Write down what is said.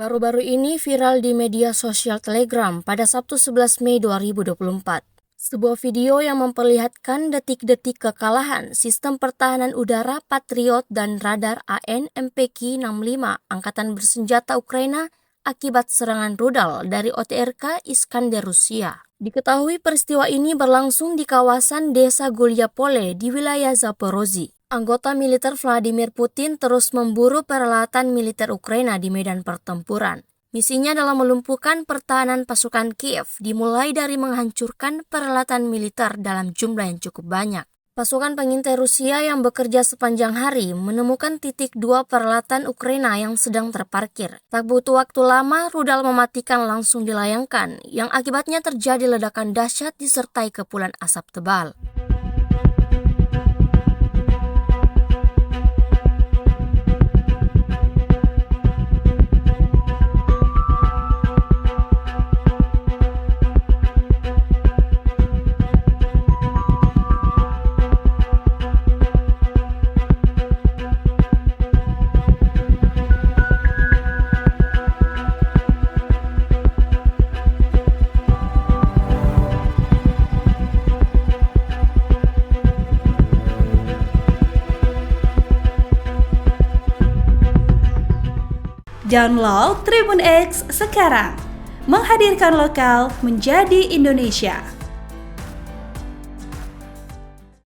Baru-baru ini viral di media sosial Telegram pada Sabtu 11 Mei 2024. Sebuah video yang memperlihatkan detik-detik kekalahan sistem pertahanan udara Patriot dan radar AN/MPK-65 Angkatan Bersenjata Ukraina akibat serangan rudal dari OTRK Iskander Rusia. Diketahui peristiwa ini berlangsung di kawasan Desa Gulyapole di wilayah Zaporozhye. Anggota militer Vladimir Putin terus memburu peralatan militer Ukraina di medan pertempuran. Misinya adalah melumpuhkan pertahanan pasukan Kiev, dimulai dari menghancurkan peralatan militer dalam jumlah yang cukup banyak. Pasukan pengintai Rusia yang bekerja sepanjang hari menemukan titik 2 peralatan Ukraina yang sedang terparkir. Tak butuh waktu lama, rudal mematikan langsung dilayangkan, yang akibatnya terjadi ledakan dahsyat disertai kepulan asap tebal. Download Tribun X sekarang, menghadirkan lokal menjadi Indonesia.